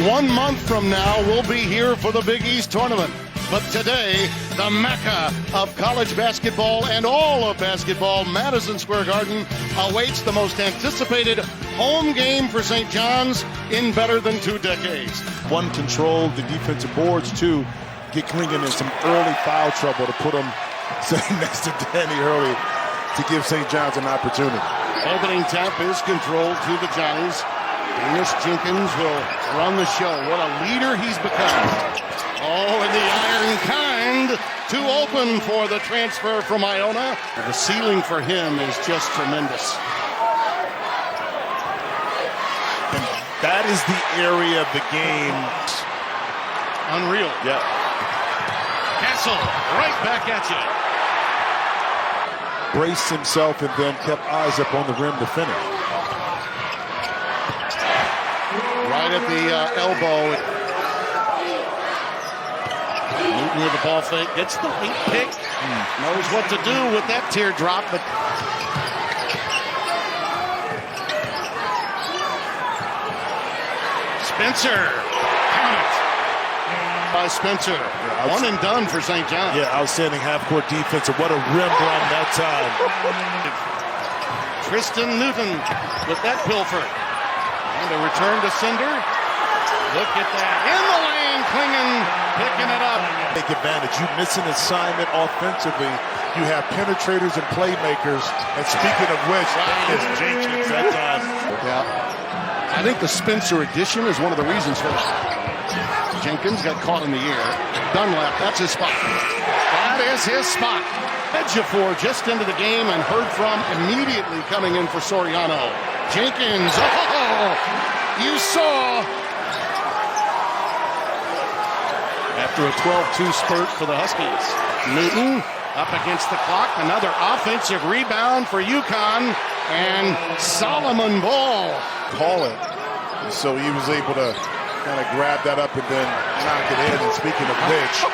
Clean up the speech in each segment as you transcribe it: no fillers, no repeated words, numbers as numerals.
1 month from now, we'll be here for the Big East tournament. But today, the Mecca of college basketball and all of basketball, Madison Square Garden, awaits the most anticipated home game for St. John's in better than 2 decades. One, control the defensive boards. Two, get Klingon in some early foul trouble to put him sitting next to Danny Hurley to give St. John's an opportunity. Opening tap is controlled to the Johnnies. Danish Jenkins will run the show. What a leader he's become. Oh, and the iron kind to open for the transfer from Iona. The ceiling for him is just tremendous. And that is the area of the game. Unreal. Yeah. Castle, right back at you. Braced himself and then kept eyes up on the rim to finish. Right at the elbow. Newton with the ball fake, gets the late pick. Knows what to do with that teardrop, but Spencer. Count it. By Spencer. Yeah, one and done for St. John. Yeah, outstanding half-court defense. And what a rim run that time. Tristan Newton with that pilfer. And a return to Cinder. Look at that. In the lane, Klingon picking it up. Take advantage. You miss an assignment offensively. You have penetrators and playmakers. And speaking of which, that is Jenkins that time. Yeah. I think the Spencer addition is one of the reasons for that. Jenkins got caught in the air. Dunlap, that's his spot. That is his spot. Ejiofor just into the game and heard from immediately coming in for Soriano. Jenkins, oh, you saw. After a 12-2 spurt for the Huskies. Newton up against the clock. Another offensive rebound for UConn. And Solomon Ball. Call it. And so he was able to kind of grab that up and then knock it in. And speaking of which,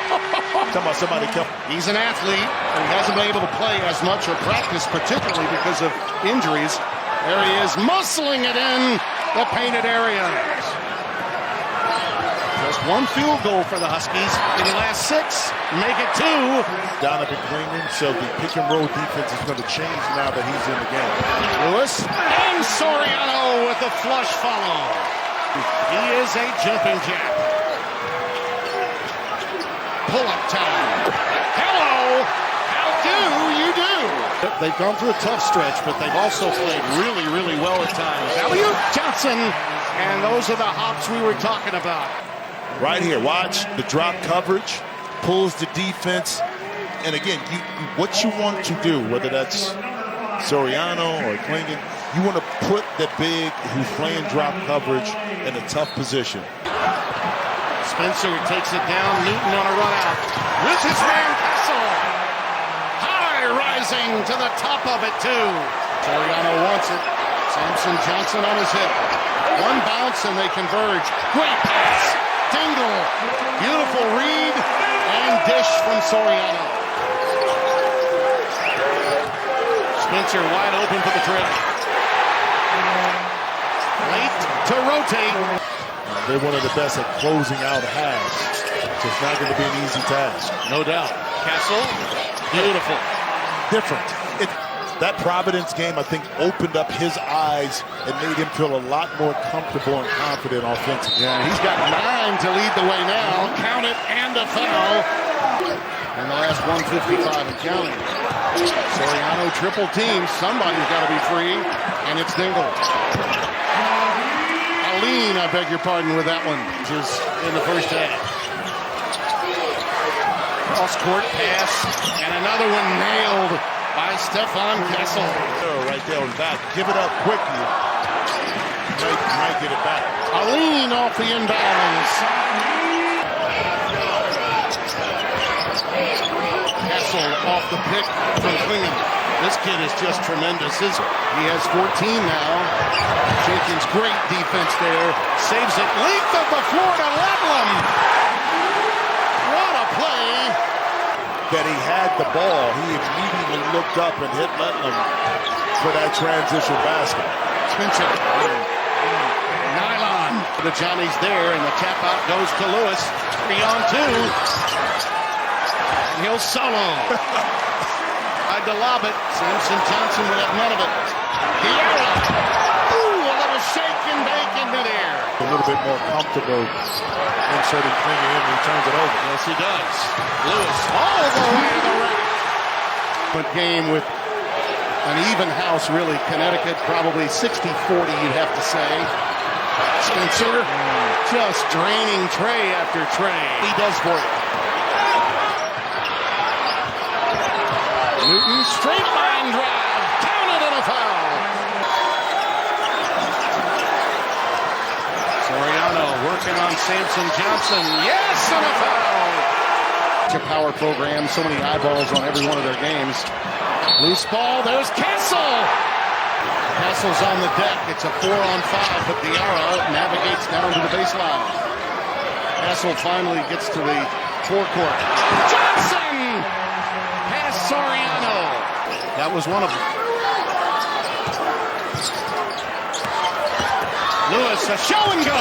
talking about somebody he's an athlete who hasn't been able to play as much or practice, particularly because of injuries. There he is, muscling it in the painted area. Just one field goal for the Huskies in the last 6. Make it 2. Donovan Klingon, so the pick and roll defense is going to change now that he's in the game. Lewis and Soriano with a flush follow. He is a jumping jack. Pull-up time. Hello! How do you do? They've gone through a tough stretch, but they've also played really, really well at times. Elliot Johnson, and those are the hops we were talking about. Right here, watch the drop coverage, pulls the defense. And again, what you want to do, whether that's Soriano or Klingon, you want to put the big who's playing drop coverage in a tough position. Spencer takes it down. Newton on a run out. With his man Castle. High rising to the top of it too. Soriano wants it. Samson Johnson on his hip. One bounce and they converge. Great pass. Dingle. Beautiful read and dish from Soriano. Spencer wide open for the trip. Late to rotate. They're one of the best at closing out halves. So it's not going to be an easy task. No doubt. Castle, beautiful. Different. That Providence game, I think, opened up his eyes and made him feel a lot more comfortable and confident offensively. Yeah, he's got 9 to lead the way now. Count it, and a foul. And the last 155 and counting. Soriano triple team. Somebody's got to be free, and it's Dingle. Aline, I beg your pardon with that one, which is in the first half. Cross-court pass, and another one nailed by Stefan Kessel. Right there on the back. Give it up quickly. Might get it back. Aline off the inbounds. Kessel off the pick from Klingon. This kid is just tremendous. He has 14 now. Jenkins, great defense there. Saves it. Length of the floor to Ledlam. What a play. That he had the ball. He immediately looked up and hit Ledlam for that transition basket. Spencer. Nylon. The Johnny's there, and the tap out goes to Lewis. 3 on 2. And he'll solo. Tried to lob it. Samson Johnson would have none of it. Ooh, a little shake and bake in midair. A little bit more comfortable inserting Klinger in, he turns it over. Yes, he does. Lewis all the way to the rack. But game with an even house, really. Connecticut probably 60-40, you'd have to say. Spencer just draining tray after tray. He does for you. Newton, straight line drive, counted and a foul. Soriano working on Samson Johnson. Yes, and a foul. It's a power program, so many eyeballs on every one of their games. Loose ball, there's Kessel. Kessel's on the deck. It's a 4 on 5, but Diarra navigates down to the baseline. Kessel finally gets to the forecourt. Johnson! Past Soriano. That was one of them. Lewis, a show and go.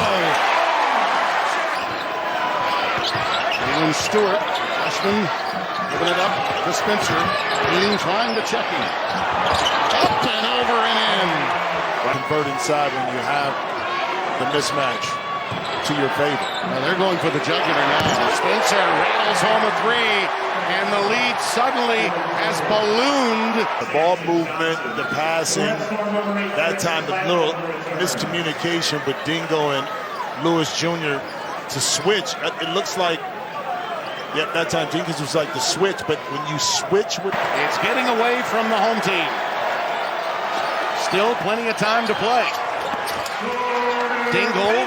Jalen Stewart, freshman, giving it up to Spencer. Dean trying to check him. Up and over and in. Convert inside when you have the mismatch to your favor. Now they're going for the jugular now. Spencer rattles home a 3, and the lead suddenly has ballooned. The ball movement, the passing, that time the little miscommunication with Dingo and Lewis Jr. to switch. It looks like, yeah, that time Jenkins was like the switch, but when you switch with... It's getting away from the home team. Still plenty of time to play. Dingle.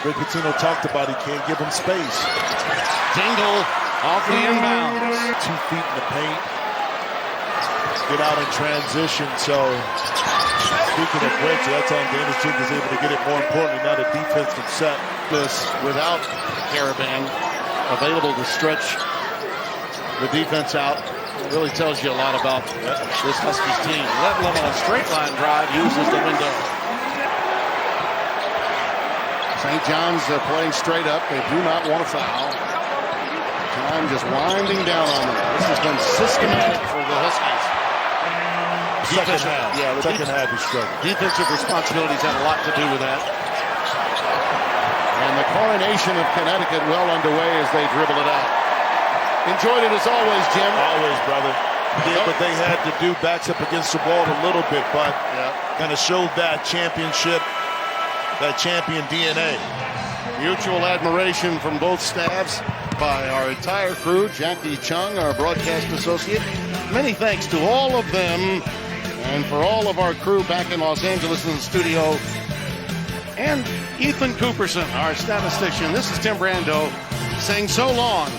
Rick Pitino talked about he can't give him space. Dingle off the inbounds. 2 feet in the paint. Get out in transition. So, speaking of which, that time Dennis Jenkins is able to get it. More importantly, now the defense can set This without Caravan available to stretch the defense out. Really tells you a lot about this Huskies team. Let alone a straight line drive uses the window. St. John's playing straight up. They do not want to foul. Time just winding down on them. This has been systematic for the Huskies. second half. Yeah, the second half is struggle. Defensive responsibilities had a lot to do with that. And the coronation of Connecticut well underway as they dribble it out. Enjoyed it as always, Jim. Always, brother. Yeah, but they had to do backs up against the wall a little bit, but kind of showed that championship, that champion DNA. Mutual admiration from both staffs by our entire crew. Jackie Chung, our broadcast associate. Many thanks to all of them and for all of our crew back in Los Angeles in the studio. And Ethan Cooperson, our statistician. This is Tim Brando saying so long